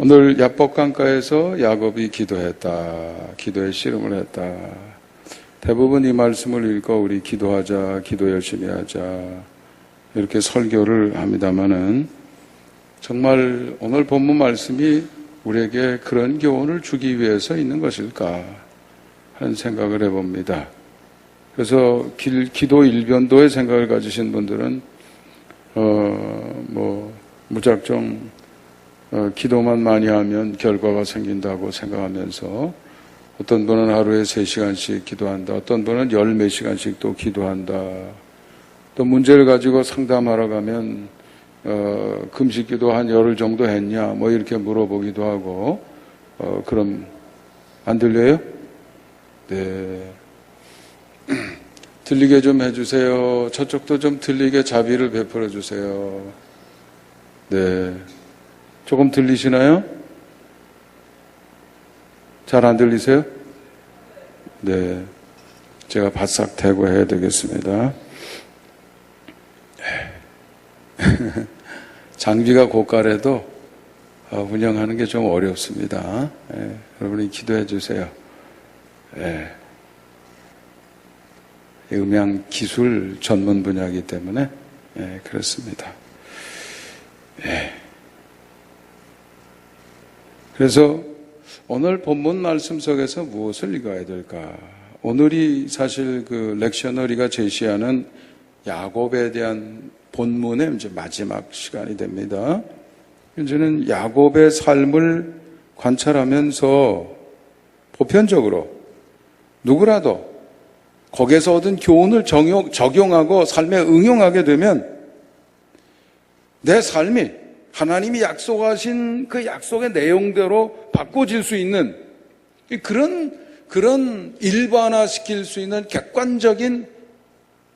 오늘 야복강가에서 야곱이 기도했다. 기도에 씨름을 했다. 대부분 이 말씀을 읽어 우리 기도하자, 기도 열심히 하자 이렇게 설교를 합니다마는 정말 오늘 본문 말씀이 우리에게 그런 교훈을 주기 위해서 있는 것일까 하는 생각을 해봅니다. 그래서 기도 일변도의 생각을 가지신 분들은 무작정 기도만 많이 하면 결과가 생긴다고 생각하면서 어떤 분은 하루에 3시간씩 기도한다. 어떤 분은 열 몇 시간씩 또 기도한다. 또 문제를 가지고 상담하러 가면 금식기도 한 열흘 정도 했냐 뭐 이렇게 물어보기도 하고 그럼 안 들려요? 네. 들리게 좀 해주세요. 저쪽도 좀 들리게 자비를 베풀어 주세요. 네. 조금 들리시나요? 잘 안 들리세요? 네. 제가 바싹 대고 해야 되겠습니다. 장비가 고가라도 운영하는 게 좀 어렵습니다. 여러분이 기도해 주세요. 음향 기술 전문 분야이기 때문에 그렇습니다. 그래서 오늘 본문 말씀 속에서 무엇을 읽어야 될까? 오늘이 사실 그 렉셔너리가 제시하는 야곱에 대한 본문의 이제 마지막 시간이 됩니다. 이제는 야곱의 삶을 관찰하면서 보편적으로 누구라도 거기에서 얻은 교훈을 적용하고 삶에 응용하게 되면 내 삶이 하나님이 약속하신 그 약속의 내용대로 바꿔질 수 있는 그런 일반화시킬 수 있는 객관적인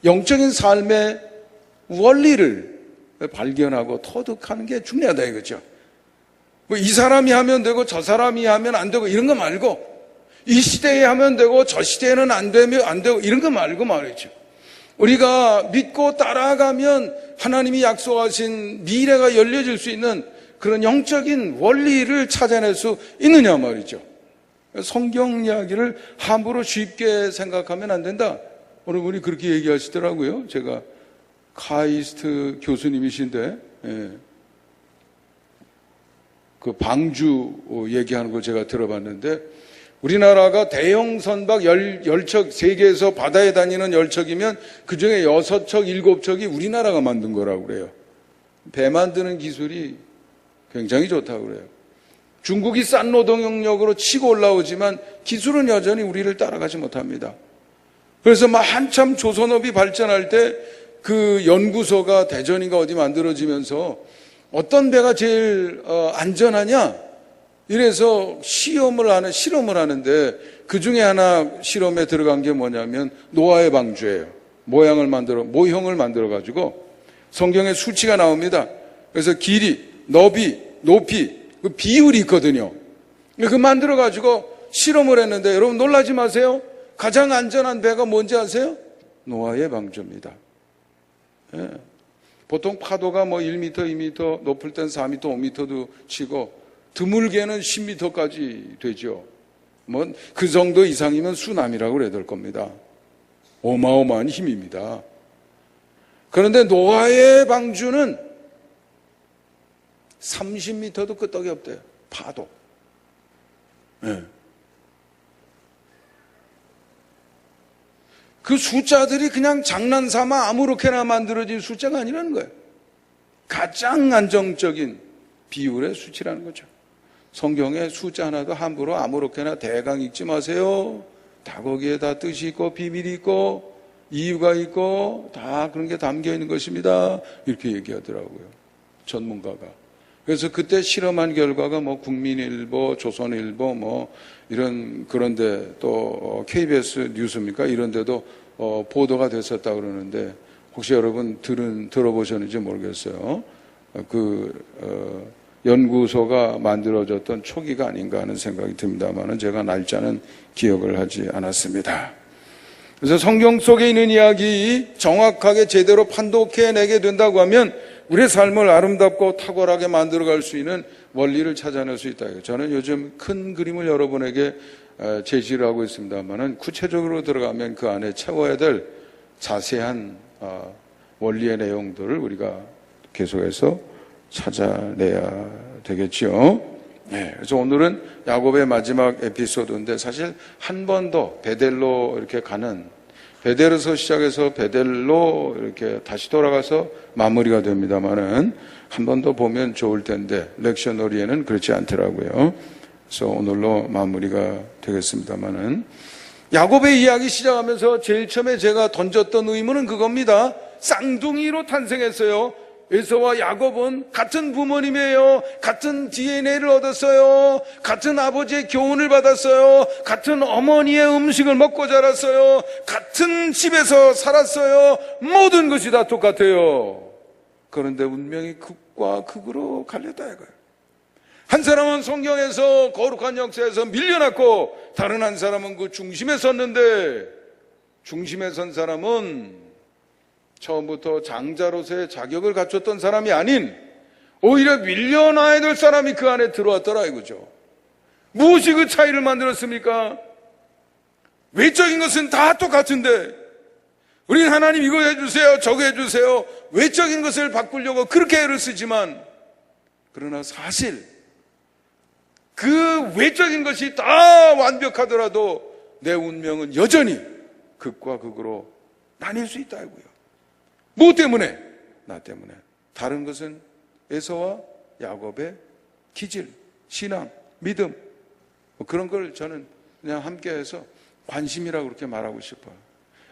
영적인 삶의 원리를 발견하고 터득하는 게 중요하다 이거죠. 뭐 이 사람이 하면 되고 저 사람이 하면 안 되고 이런 거 말고 이 시대에 하면 되고 저 시대에는 안 되고 이런 거 말고 말이죠. 우리가 믿고 따라가면 하나님이 약속하신 미래가 열려질 수 있는 그런 영적인 원리를 찾아낼 수 있느냐 말이죠. 성경 이야기를 함부로 쉽게 생각하면 안 된다. 어느 분이 그렇게 얘기하시더라고요. 제가 카이스트 교수님이신데 그 방주 얘기하는 걸 제가 들어봤는데 우리나라가 대형 선박 10척, 세계에서 바다에 다니는 10척이면 그 중에 6척, 7척이 우리나라가 만든 거라고 그래요. 배 만드는 기술이 굉장히 좋다고 그래요. 중국이 싼 노동력으로 치고 올라오지만 기술은 여전히 우리를 따라가지 못합니다. 그래서 한참 조선업이 발전할 때 그 연구소가 대전인가 어디 만들어지면서 어떤 배가 제일 안전하냐? 이래서 실험을 하는데 그 중에 하나 실험에 들어간 게 뭐냐면 노아의 방주예요. 모형을 만들어 가지고 성경에 수치가 나옵니다. 그래서 길이, 너비, 높이, 그 비율이 있거든요. 그 만들어 가지고 실험을 했는데 여러분 놀라지 마세요. 가장 안전한 배가 뭔지 아세요? 노아의 방주입니다. 보통 파도가 1m, 2m, 높을 땐 4m, 5m도 치고 드물게는 10m까지 되죠. 그 정도 이상이면 쓰나미라고 그래야 될 겁니다. 어마어마한 힘입니다. 그런데 노아의 방주는 30m도 끄떡이 없대요. 파도. 그 숫자들이 그냥 장난삼아 아무렇게나 만들어진 숫자가 아니라는 거예요. 가장 안정적인 비율의 수치라는 거죠. 성경에 숫자 하나도 함부로 아무렇게나 대강 읽지 마세요. 다 거기에 다 뜻이 있고 비밀이 있고 이유가 있고 다 그런 게 담겨 있는 것입니다. 이렇게 얘기하더라고요. 전문가가. 그래서 그때 실험한 결과가 국민일보, 조선일보 그런데 또 KBS 뉴스입니까? 이런 데도 보도가 됐었다 그러는데 혹시 여러분 들어보셨는지 모르겠어요. 연구소가 만들어졌던 초기가 아닌가 하는 생각이 듭니다만 제가 날짜는 기억을 하지 않았습니다. 그래서 성경 속에 있는 이야기 정확하게 제대로 판독해내게 된다고 하면 우리의 삶을 아름답고 탁월하게 만들어갈 수 있는 원리를 찾아낼 수 있다. 저는 요즘 큰 그림을 여러분에게 제시를 하고 있습니다만은 구체적으로 들어가면 그 안에 채워야 될 자세한 원리의 내용들을 우리가 계속해서 찾아내야 되겠지요. 네, 그래서 오늘은 야곱의 마지막 에피소드인데 사실 한 번 더 베델로 이렇게 가는 베델에서 시작해서 베델로 이렇게 다시 돌아가서 마무리가 됩니다만은 한 번 더 보면 좋을 텐데 렉셔너리에는 그렇지 않더라고요. 그래서 오늘로 마무리가 되겠습니다만은 야곱의 이야기 시작하면서 제일 처음에 제가 던졌던 의문은 그겁니다. 쌍둥이로 탄생했어요. 에서와 야곱은 같은 부모님이에요. 같은 DNA를 얻었어요. 같은 아버지의 교훈을 받았어요. 같은 어머니의 음식을 먹고 자랐어요. 같은 집에서 살았어요. 모든 것이 다 똑같아요. 그런데 운명이 극과 극으로 갈렸다 이거예요. 한 사람은 성경에서 거룩한 역사에서 밀려났고 다른 한 사람은 그 중심에 섰는데 중심에 선 사람은 처음부터 장자로서의 자격을 갖췄던 사람이 아닌 오히려 밀려나야 될 사람이 그 안에 들어왔더라 이거죠. 무엇이 그 차이를 만들었습니까? 외적인 것은 다 똑같은데 우리는 하나님 이거 해주세요 저거 해주세요 외적인 것을 바꾸려고 그렇게 애를 쓰지만 그러나 사실 그 외적인 것이 다 완벽하더라도 내 운명은 여전히 극과 극으로 나뉠 수 있다 이거예요. 뭐 때문에? 나 때문에. 다른 것은 에서와 야곱의 기질, 신앙, 믿음 그런 걸 저는 그냥 함께해서 관심이라고 그렇게 말하고 싶어요.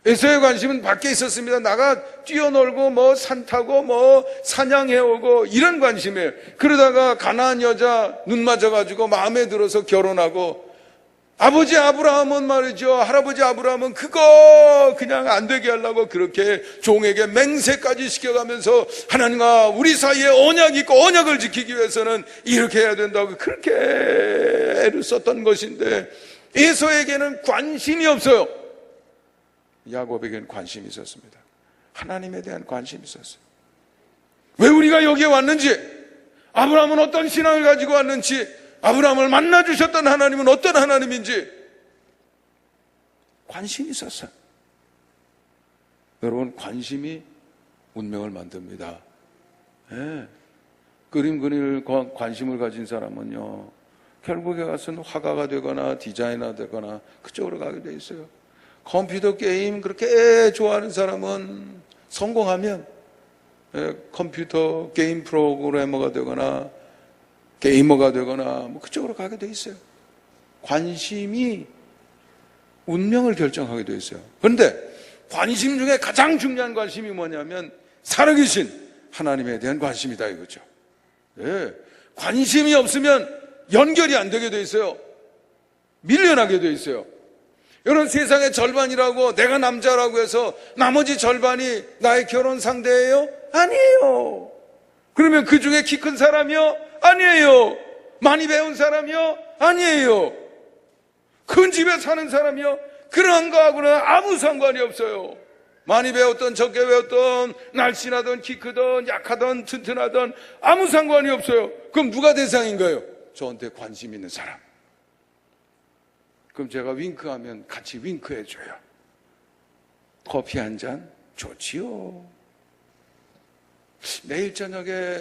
에서의 관심은 밖에 있었습니다. 나가 뛰어놀고 뭐 산 타고 뭐 사냥해오고 이런 관심이에요. 그러다가 가나안 여자 눈 맞아가지고 마음에 들어서 결혼하고 아버지 아브라함은 말이죠. 할아버지 아브라함은 그거 그냥 안 되게 하려고 그렇게 종에게 맹세까지 시켜가면서 하나님과 우리 사이에 언약이 있고 언약을 지키기 위해서는 이렇게 해야 된다고 그렇게 애를 썼던 것인데 에서에게는 관심이 없어요. 야곱에게는 관심이 있었습니다. 하나님에 대한 관심이 있었어요. 왜 우리가 여기에 왔는지 아브라함은 어떤 신앙을 가지고 왔는지 아브라함을 만나주셨던 하나님은 어떤 하나님인지 관심이 있었어요. 여러분 관심이 운명을 만듭니다. 네. 그림 그릴 관심을 가진 사람은요 결국에 가서는 화가가 되거나 디자이너가 되거나 그쪽으로 가게 돼 있어요. 컴퓨터 게임 그렇게 좋아하는 사람은 성공하면 컴퓨터 게임 프로그래머가 되거나 게이머가 되거나 뭐 그쪽으로 가게 돼 있어요. 관심이 운명을 결정하게 돼 있어요. 그런데 관심 중에 가장 중요한 관심이 뭐냐면 살아계신 하나님에 대한 관심이다 이거죠. 네. 관심이 없으면 연결이 안 되게 돼 있어요. 밀려나게 돼 있어요. 여러분 세상의 절반이라고 내가 남자라고 해서 나머지 절반이 나의 결혼 상대예요? 아니에요. 그러면 그 중에 키 큰 사람이요? 아니에요. 많이 배운 사람이요? 아니에요. 큰 집에 사는 사람이요? 그런 거하고는 아무 상관이 없어요. 많이 배웠던 적게 배웠던 날씬하던 키 크던 약하던 튼튼하던 아무 상관이 없어요. 그럼 누가 대상인 거예요? 저한테 관심 있는 사람. 그럼 제가 윙크하면 같이 윙크해줘요. 커피 한 잔 좋지요. 내일 저녁에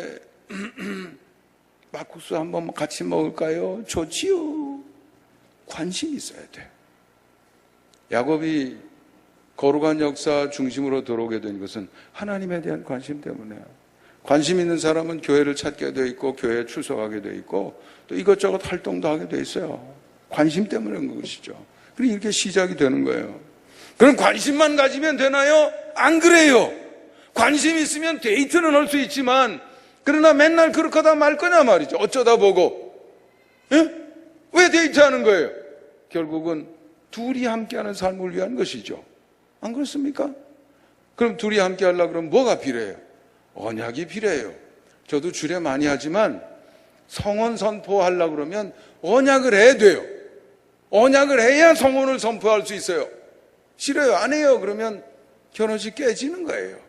막국수 한번 같이 먹을까요? 좋지요. 관심이 있어야 돼. 야곱이 거룩한 역사 중심으로 들어오게 된 것은 하나님에 대한 관심 때문에요. 관심 있는 사람은 교회를 찾게 돼 있고 교회에 출석하게 돼 있고 또 이것저것 활동도 하게 돼 있어요. 관심 때문에 그런 것이죠. 그리고 이렇게 시작이 되는 거예요. 그럼 관심만 가지면 되나요? 안 그래요. 관심 있으면 데이트는 할 수 있지만 그러나 맨날 그렇게 하다 말 거냐 말이죠. 어쩌다 보고. 예? 왜 데이트하는 거예요? 결국은 둘이 함께하는 삶을 위한 것이죠. 안 그렇습니까? 그럼 둘이 함께 하려고 그러면 뭐가 필요해요? 언약이 필요해요. 저도 주례 많이 하지만 성혼 선포하려고 그러면 언약을 해야 돼요. 언약을 해야 성혼을 선포할 수 있어요. 싫어요. 안 해요. 그러면 결혼식 깨지는 거예요.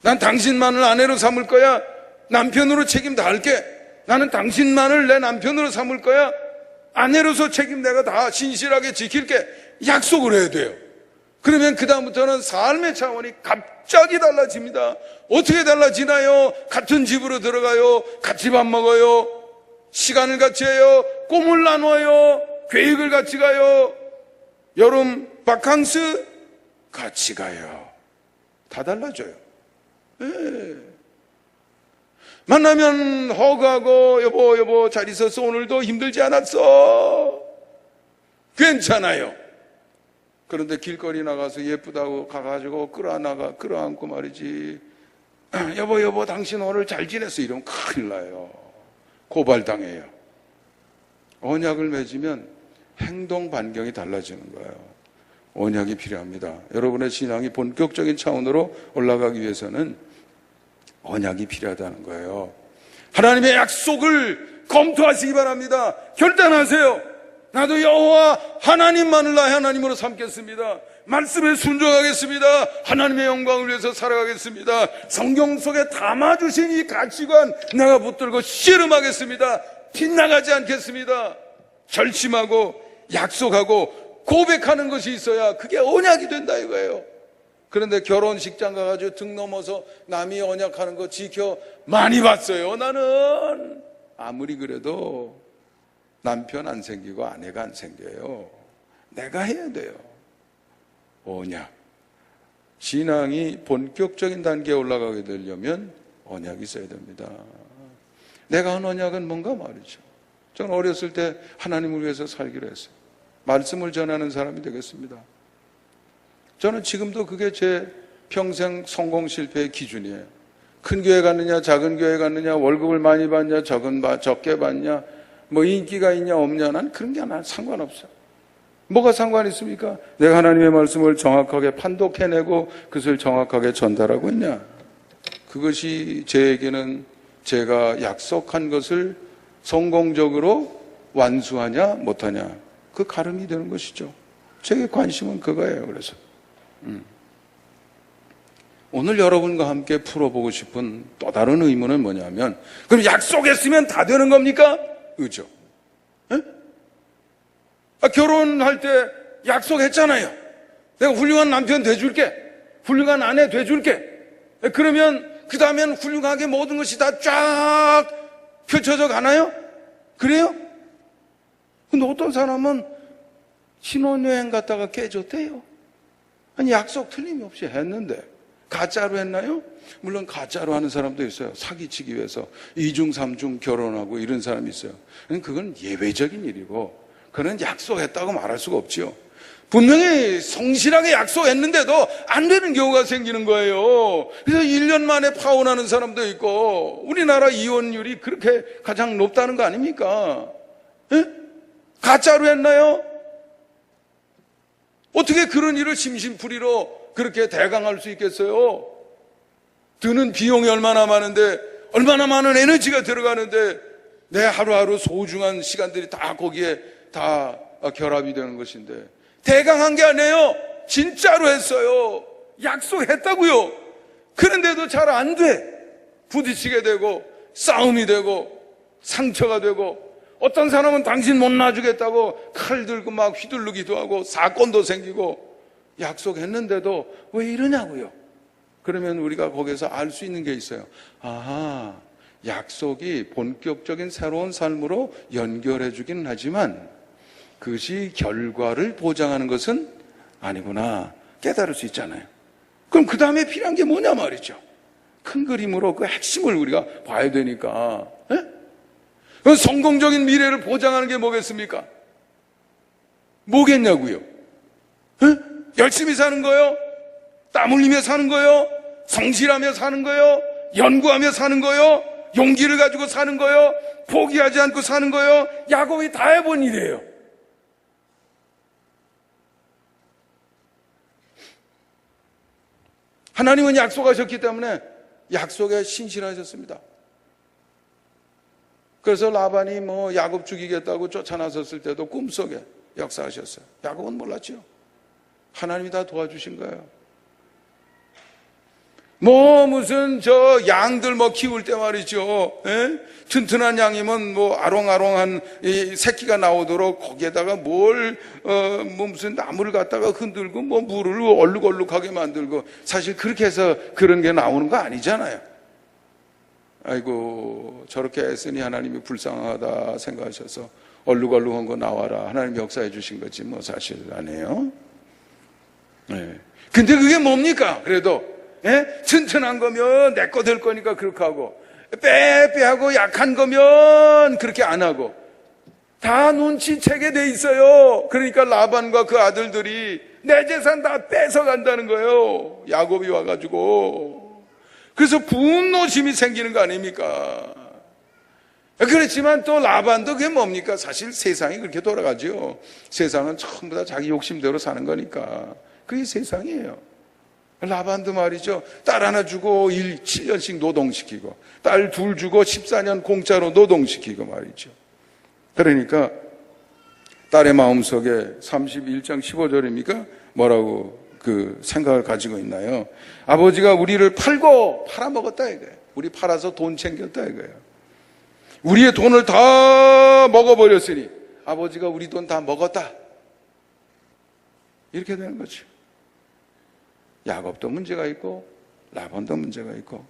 난 당신만을 아내로 삼을 거야. 남편으로 책임 다할게. 나는 당신만을 내 남편으로 삼을 거야. 아내로서 책임 내가 다 신실하게 지킬게. 약속을 해야 돼요. 그러면 그다음부터는 삶의 차원이 갑자기 달라집니다. 어떻게 달라지나요? 같은 집으로 들어가요. 같이 밥 먹어요. 시간을 같이 해요. 꿈을 나눠요. 계획을 같이 가요. 여름 바캉스 같이 가요. 다 달라져요. 네. 만나면 허그하고 여보 잘 있었어? 오늘도 힘들지 않았어? 괜찮아요. 그런데 길거리 나가서 예쁘다고 가가지고 끌어안고 말이지, 여보 당신 오늘 잘 지냈어? 이러면 큰일 나요. 고발당해요. 언약을 맺으면 행동 반경이 달라지는 거예요. 언약이 필요합니다. 여러분의 신앙이 본격적인 차원으로 올라가기 위해서는 언약이 필요하다는 거예요. 하나님의 약속을 검토하시기 바랍니다. 결단하세요. 나도 여호와 하나님만을 나의 하나님으로 삼겠습니다. 말씀에 순종하겠습니다. 하나님의 영광을 위해서 살아가겠습니다. 성경 속에 담아주신 이 가치관 내가 붙들고 씨름하겠습니다. 빗나가지 않겠습니다. 결심하고 약속하고 고백하는 것이 있어야 그게 언약이 된다 이거예요. 그런데 결혼식장 가가지고 등 넘어서 남이 언약하는 거 지켜 많이 봤어요. 나는 아무리 그래도 남편 안 생기고 아내가 안 생겨요. 내가 해야 돼요. 언약. 신앙이 본격적인 단계에 올라가게 되려면 언약이 있어야 됩니다. 내가 한 언약은 뭔가 말이죠. 저는 어렸을 때 하나님을 위해서 살기로 했어요. 말씀을 전하는 사람이 되겠습니다. 저는 지금도 그게 제 평생 성공 실패의 기준이에요. 큰 교회 갔느냐 작은 교회 갔느냐, 월급을 많이 받냐 적게 받냐, 뭐 인기가 있냐 없냐, 난 그런 게 하나 상관없어요. 뭐가 상관 있습니까? 내가 하나님의 말씀을 정확하게 판독해내고 그것을 정확하게 전달하고 있냐, 그것이 제에게는 제가 약속한 것을 성공적으로 완수하냐 못하냐 그 가름이 되는 것이죠. 제 관심은 그거예요. 그래서 오늘 여러분과 함께 풀어보고 싶은 또 다른 의문은 뭐냐면, 그럼 약속했으면 다 되는 겁니까? 의죠. 결혼할 때 약속했잖아요. 내가 훌륭한 남편 돼줄게, 훌륭한 아내 돼줄게. 그러면 그 다음엔 훌륭하게 모든 것이 다 쫙 펼쳐져 가나요? 그래요? 근데 어떤 사람은 신혼여행 갔다가 깨졌대요. 아니 약속 틀림없이 했는데 가짜로 했나요? 물론 가짜로 하는 사람도 있어요. 사기치기 위해서 2중 3중 결혼하고 이런 사람이 있어요. 그건 예외적인 일이고 그는 약속했다고 말할 수가 없죠. 분명히 성실하게 약속했는데도 안 되는 경우가 생기는 거예요. 그래서 1년 만에 파혼하는 사람도 있고, 우리나라 이혼율이 그렇게 가장 높다는 거 아닙니까? 에? 가짜로 했나요? 어떻게 그런 일을 심심풀이로 그렇게 대강할 수 있겠어요? 드는 비용이 얼마나 많은데, 얼마나 많은 에너지가 들어가는데 내 하루하루 소중한 시간들이 다 거기에 다 결합이 되는 것인데, 대강한 게 아니에요. 진짜로 했어요. 약속했다고요. 그런데도 잘 안 돼. 부딪히게 되고 싸움이 되고 상처가 되고, 어떤 사람은 당신 못 놔주겠다고 칼 들고 막 휘두르기도 하고 사건도 생기고, 약속했는데도 왜 이러냐고요. 그러면 우리가 거기서 알 수 있는 게 있어요. 아하, 약속이 본격적인 새로운 삶으로 연결해 주기는 하지만 그것이 결과를 보장하는 것은 아니구나 깨달을 수 있잖아요. 그럼 그 다음에 필요한 게 뭐냐 말이죠. 큰 그림으로 그 핵심을 우리가 봐야 되니까. 그럼 성공적인 미래를 보장하는 게 뭐겠습니까? 뭐겠냐고요? 열심히 사는 거요? 땀 흘리며 사는 거요? 성실하며 사는 거요? 연구하며 사는 거요? 용기를 가지고 사는 거요? 포기하지 않고 사는 거요? 야곱이 다 해본 일이에요. 하나님은 약속하셨기 때문에 약속에 신실하셨습니다. 그래서 라반이 뭐 야곱 죽이겠다고 쫓아나섰을 때도 꿈속에 역사하셨어요. 야곱은 몰랐죠. 하나님이 다 도와주신 거예요. 무슨 양들 키울 때 말이죠. 에? 튼튼한 양이면 아롱아롱한 이 새끼가 나오도록 거기에다가 무슨 나무를 갖다가 흔들고 물을 얼룩얼룩하게 만들고, 사실 그렇게 해서 그런 게 나오는 거 아니잖아요. 아이고, 저렇게 애쓰니 하나님이 불쌍하다 생각하셔서 얼룩얼룩한 거 나와라, 하나님이 역사해 주신 거지 사실 아니에요. 네. 근데 그게 뭡니까? 그래도 튼튼한 거면 내 거 될 거니까 그렇게 하고, 빼빼하고 약한 거면 그렇게 안 하고, 다 눈치채게 돼 있어요. 그러니까 라반과 그 아들들이 내 재산 다 뺏어간다는 거예요. 야곱이 와가지고. 그래서 분노심이 생기는 거 아닙니까? 그렇지만 또 라반도 그게 뭡니까? 사실 세상이 그렇게 돌아가죠. 세상은 전부 다 자기 욕심대로 사는 거니까. 그게 세상이에요. 라반도 말이죠. 딸 하나 주고 7년씩 노동시키고, 딸 둘 주고 14년 공짜로 노동시키고 말이죠. 그러니까 딸의 마음속에 31장 15절입니까? 뭐라고 그 생각을 가지고 있나요? 아버지가 우리를 팔아먹었다 이거예요. 우리 팔아서 돈 챙겼다 이거예요. 우리의 돈을 다 먹어버렸으니 아버지가 우리 돈 다 먹었다, 이렇게 되는 거죠. 야곱도 문제가 있고 라반도 문제가 있고,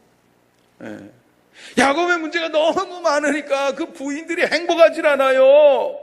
야곱의 문제가 너무 많으니까 그 부인들이 행복하질 않아요.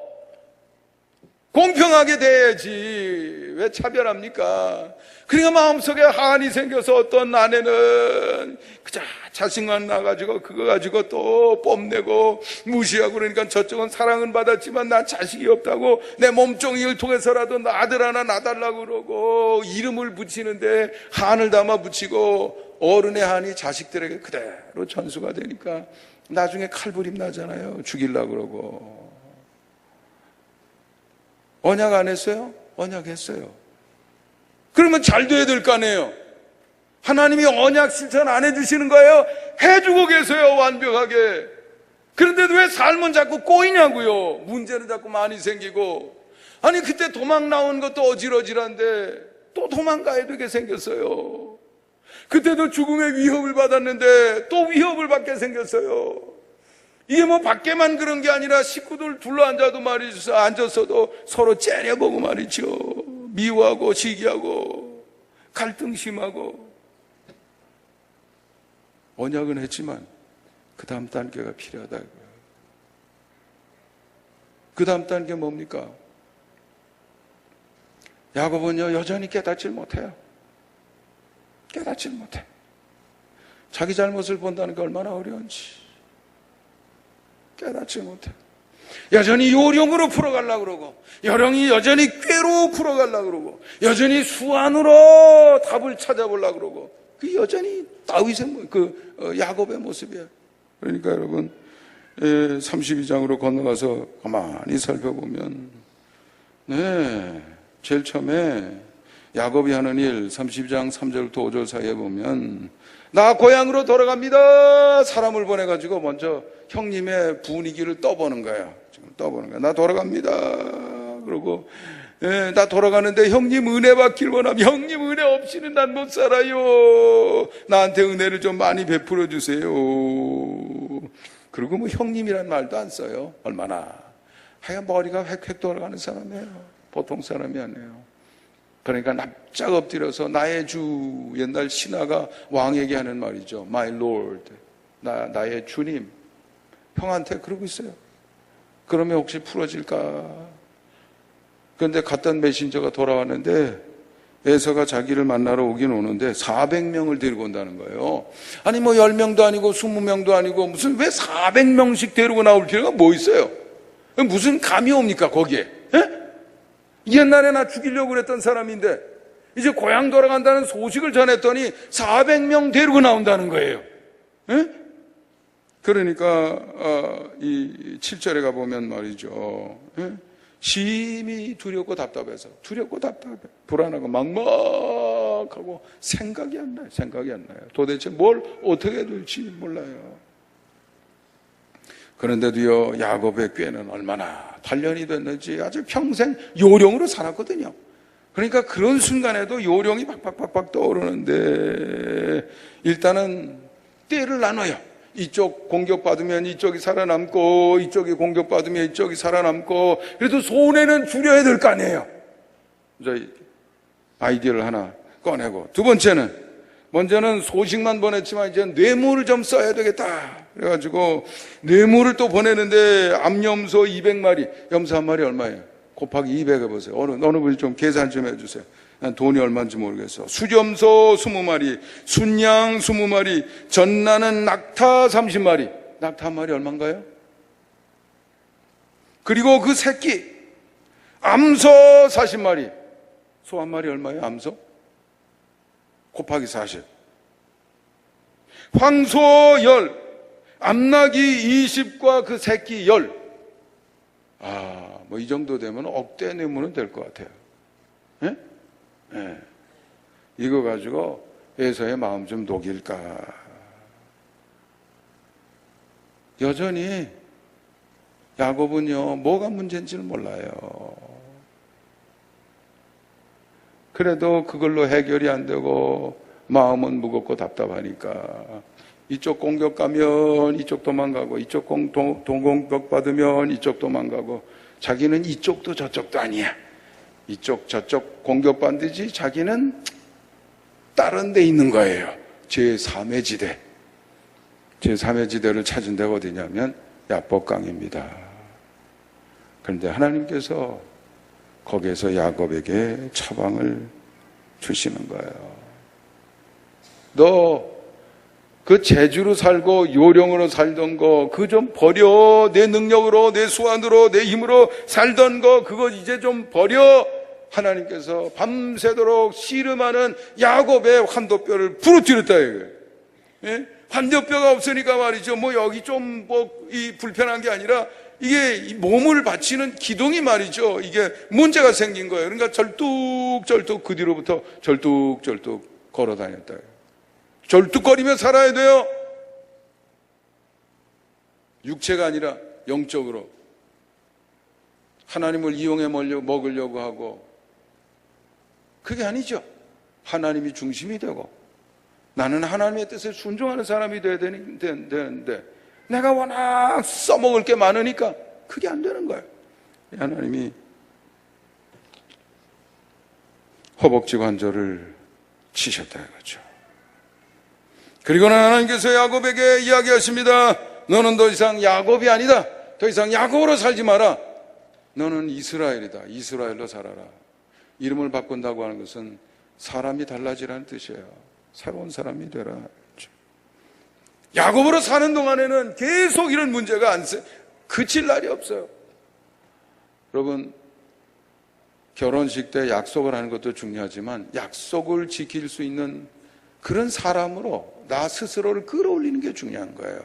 공평하게 돼야지 왜 차별합니까? 그러니까 마음속에 한이 생겨서 어떤 아내는 그저 자식만 나가지고 그거 가지고 또 뽐내고 무시하고, 그러니까 저쪽은 사랑은 받았지만 난 자식이 없다고 내 몸종이를 통해서라도 아들 하나 낳아달라고 그러고, 이름을 붙이는데 한을 담아 붙이고 어른의 한이 자식들에게 그대로 전수가 되니까 나중에 칼부림 나잖아요. 죽이려고 그러고. 언약 안 했어요? 언약했어요. 그러면 잘 돼야 될 거 아니에요. 하나님이 언약 실천 안 해주시는 거예요? 해주고 계세요, 완벽하게. 그런데도 왜 삶은 자꾸 꼬이냐고요. 문제는 자꾸 많이 생기고. 아니 그때 도망 나온 것도 어질어질한데 또 도망가야 되게 생겼어요. 그때도 죽음의 위협을 받았는데 또 위협을 받게 생겼어요. 이게 밖에만 그런 게 아니라 식구들 둘러앉아도 말이죠, 앉았어도 서로 째려보고 말이죠. 미워하고 시기하고 갈등 심하고. 언약은 했지만 그 다음 단계가 필요하다 이거예요. 그 다음 단계 뭡니까? 야곱은요 여전히 깨닫질 못해요. 깨닫질 못해. 자기 잘못을 본다는 게 얼마나 어려운지 깨닫지 못해. 여전히 요령으로 풀어가려고 그러고, 여전히 꾀로 풀어가려고 그러고, 여전히 수완으로 답을 찾아보려고 그러고, 그 여전히 다윗의 야곱의 모습이에요. 그러니까 여러분 32장으로 건너가서 가만히 살펴보면, 제일 처음에 야곱이 하는 일 32장 3절부터 5절 사이에 보면, 나 고향으로 돌아갑니다. 사람을 보내가지고 먼저 형님의 분위기를 떠보는 거예요. 지금 떠보는 거예요. 나 돌아갑니다. 그러고 나 돌아가는데 형님 은혜 받길 원하면, 형님 은혜 없이는 난 못 살아요. 나한테 은혜를 좀 많이 베풀어 주세요. 그리고 형님이란 말도 안 써요. 얼마나 하여간 머리가 획획 돌아가는 사람이에요. 보통 사람이 아니에요. 그러니까 납작 엎드려서 나의 주, 옛날 신하가 왕에게 하는 말이죠. My Lord, 나의 주님, 형한테 그러고 있어요. 그러면 혹시 풀어질까? 그런데 갔던 메신저가 돌아왔는데 에서가 자기를 만나러 오긴 오는데 400명을 데리고 온다는 거예요. 아니 10명도 아니고 20명도 아니고 무슨 왜 400명씩 데리고 나올 필요가 뭐 있어요? 무슨 감이 옵니까 거기에? 에? 옛날에 나 죽이려고 그랬던 사람인데 이제 고향 돌아간다는 소식을 전했더니 400명 데리고 나온다는 거예요. 에? 그러니까 이 7절에 가보면 말이죠. 에? 심히 두렵고 답답해서, 두렵고 답답해, 불안하고 막막하고 생각이 안 나요. 도대체 뭘 어떻게 해야 될지 몰라요. 그런데도요, 야곱의 꾀는 얼마나 단련이 됐는지 아주 평생 요령으로 살았거든요. 그러니까 그런 순간에도 요령이 팍팍팍팍 떠오르는데 일단은 때를 나눠요. 이쪽 공격받으면 이쪽이 살아남고 이쪽이 공격받으면 이쪽이 살아남고 그래도 손해는 줄여야 될 거 아니에요. 이제 아이디어를 하나 꺼내고 두 번째는 먼저는 소식만 보냈지만 이제 뇌물을 좀 써야 되겠다. 그래가지고 뇌물을 또 보내는데 암염소 200마리, 염소 한 마리 얼마예요? 곱하기 200 해보세요. 어느 분이 좀 계산 좀 해주세요. 난 돈이 얼마인지 모르겠어. 수염소 20마리, 순양 20마리, 전나는 낙타 30마리. 낙타 한 마리 얼마인가요? 그리고 그 새끼 암소 40마리. 소 한 마리 얼마예요? 암소? 곱하기 40. 황소 10, 암나기 20과 그 새끼 10. 뭐 이 정도 되면 억대 뇌물은 될 것 같아요. 예? 예. 이거 가지고 에서의 마음 좀 녹일까. 여전히 야곱은요, 뭐가 문제인지를 몰라요. 그래도 그걸로 해결이 안 되고 마음은 무겁고 답답하니까 이쪽 공격 가면 이쪽 도망가고 이쪽 동공격 받으면 이쪽 도망가고 자기는 이쪽도 저쪽도 아니야. 이쪽 저쪽 공격받듯이 자기는 다른 데 있는 거예요. 제3의 지대. 제3의 지대를 찾은 데가 어디냐면 야복강입니다. 그런데 하나님께서 거기에서 야곱에게 처방을 주시는 거예요. 너 그 재주로 살고 요령으로 살던 거 그거 좀 버려. 내 능력으로 내 수완으로 내 힘으로 살던 거 그거 이제 좀 버려. 하나님께서 밤새도록 씨름하는 야곱의 환도뼈를 부러뜨렸다 이거예요. 예? 환도뼈가 없으니까 말이죠. 뭐 여기 좀 이 불편한 게 아니라 이게 몸을 받치는 기둥이 말이죠. 이게 문제가 생긴 거예요. 그러니까 절뚝절뚝 그 뒤로부터 절뚝절뚝 걸어 다녔다. 절뚝거리며 살아야 돼요. 육체가 아니라 영적으로. 하나님을 이용해 먹으려고 하고 그게 아니죠. 하나님이 중심이 되고 나는 하나님의 뜻에 순종하는 사람이 돼야 되는데 내가 워낙 써먹을 게 많으니까 그게 안 되는 거예요. 하나님이 허벅지 관절을 치셨다 이거죠. 그리고는 하나님께서 야곱에게 이야기하십니다. 너는 더 이상 야곱이 아니다. 더 이상 야곱으로 살지 마라. 너는 이스라엘이다. 이스라엘로 살아라. 이름을 바꾼다고 하는 것은 사람이 달라지라는 뜻이에요. 새로운 사람이 되라. 야곱으로 사는 동안에는 계속 이런 문제가 그칠 날이 없어요. 여러분, 결혼식 때 약속을 하는 것도 중요하지만 약속을 지킬 수 있는 그런 사람으로 나 스스로를 끌어올리는 게 중요한 거예요.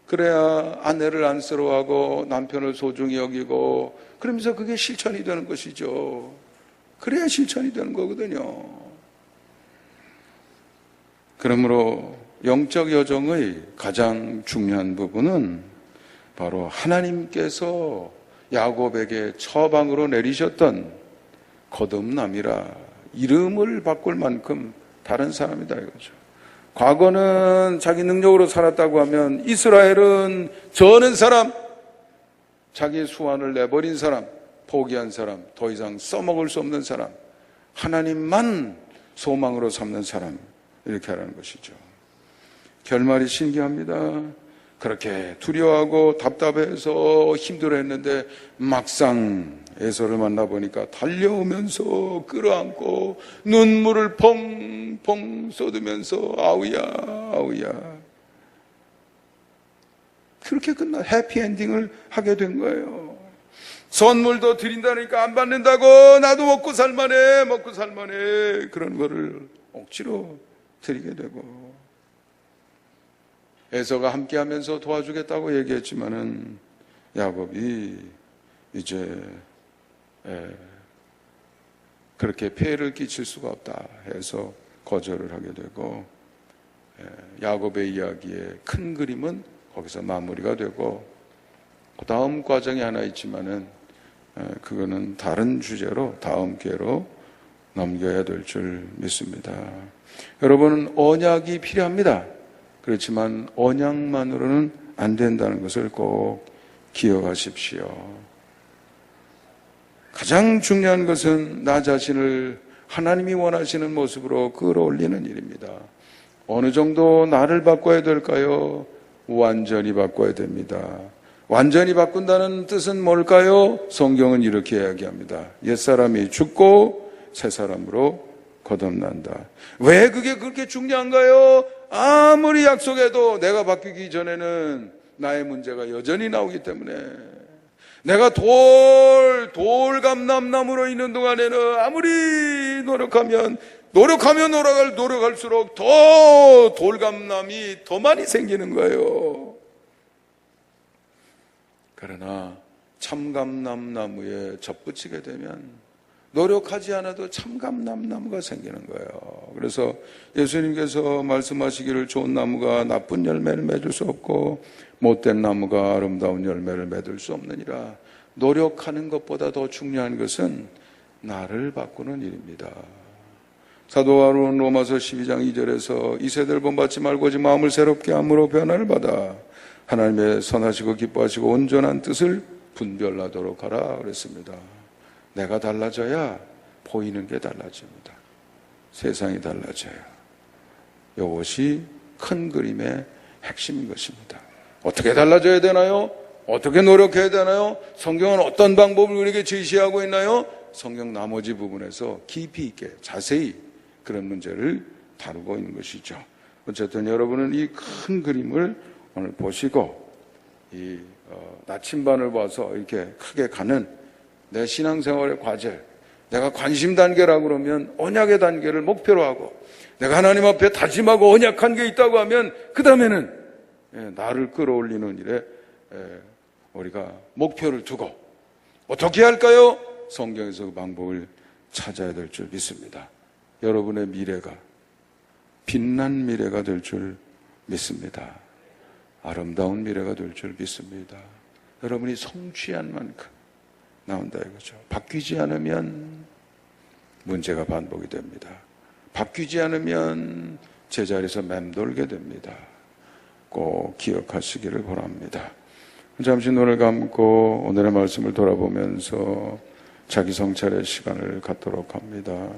그래야 아내를 안쓰러워하고 남편을 소중히 여기고 그러면서 그게 실천이 되는 것이죠. 그래야 실천이 되는 거거든요. 그러므로 영적 여정의 가장 중요한 부분은 바로 하나님께서 야곱에게 처방으로 내리셨던 거듭남이라 이름을 바꿀 만큼 다른 사람이다 이거죠. 과거는 자기 능력으로 살았다고 하면 이스라엘은 저는 사람, 자기 수완을 내버린 사람, 포기한 사람, 더 이상 써먹을 수 없는 사람, 하나님만 소망으로 삼는 사람 이렇게 하라는 것이죠. 결말이 신기합니다. 그렇게 두려워하고 답답해서 힘들어했는데 막상 에서를 만나보니까 달려오면서 끌어안고 눈물을 펑펑 쏟으면서 아우야 그렇게 해피엔딩을 하게 된 거예요. 선물도 드린다니까 안 받는다고 나도 먹고 살만해 그런 거를 억지로 드리게 되고 에서가 함께하면서 도와주겠다고 얘기했지만은 야곱이 이제 그렇게 폐해를 끼칠 수가 없다 해서 거절을 하게 되고 야곱의 이야기의 큰 그림은 거기서 마무리가 되고 그 다음 과정이 하나 있지만은 그거는 다른 주제로 다음 기회로 넘겨야 될 줄 믿습니다. 여러분은 언약이 필요합니다. 그렇지만 언약만으로는 안 된다는 것을 꼭 기억하십시오. 가장 중요한 것은 나 자신을 하나님이 원하시는 모습으로 끌어올리는 일입니다. 어느 정도 나를 바꿔야 될까요? 완전히 바꿔야 됩니다. 완전히 바꾼다는 뜻은 뭘까요? 성경은 이렇게 이야기합니다. 옛사람이 죽고 새사람으로 거듭난다. 왜 그게 그렇게 중요한가요? 아무리 약속해도 내가 바뀌기 전에는 나의 문제가 여전히 나오기 때문에, 내가 돌감람나무로 있는 동안에는 아무리 노력할수록 더 돌감람이 더 많이 생기는 거예요. 그러나 참감람나무에 접붙이게 되면 노력하지 않아도 참감람나무가 생기는 거예요. 그래서 예수님께서 말씀하시기를 좋은 나무가 나쁜 열매를 맺을 수 없고 못된 나무가 아름다운 열매를 맺을 수 없느니라. 노력하는 것보다 더 중요한 것은 나를 바꾸는 일입니다. 사도 바울은 로마서 12장 2절에서 이 세대를 본받지 말고 오직 마음을 새롭게 함으로 변화를 받아 하나님의 선하시고 기뻐하시고 온전한 뜻을 분별하도록 하라 그랬습니다. 내가 달라져야 보이는 게 달라집니다. 세상이 달라져요. 이것이 큰 그림의 핵심인 것입니다. 어떻게 달라져야 되나요? 어떻게 노력해야 되나요? 성경은 어떤 방법을 우리에게 제시하고 있나요? 성경 나머지 부분에서 깊이 있게 자세히 그런 문제를 다루고 있는 것이죠. 어쨌든 여러분은 이 큰 그림을 오늘 보시고 이 나침반을 봐서 이렇게 크게 가는 내 신앙생활의 과제, 내가 관심 단계라고 그러면 언약의 단계를 목표로 하고, 내가 하나님 앞에 다짐하고 언약한 게 있다고 하면 그 다음에는 나를 끌어올리는 일에 우리가 목표를 두고 어떻게 할까요? 성경에서 그 방법을 찾아야 될 줄 믿습니다. 여러분의 미래가 빛난 미래가 될 줄 믿습니다. 아름다운 미래가 될 줄 믿습니다. 여러분이 성취한 만큼 나온다 이거죠. 바뀌지 않으면 문제가 반복이 됩니다. 바뀌지 않으면 제자리에서 맴돌게 됩니다. 꼭 기억하시기를 바랍니다. 잠시 눈을 감고 오늘의 말씀을 돌아보면서 자기 성찰의 시간을 갖도록 합니다.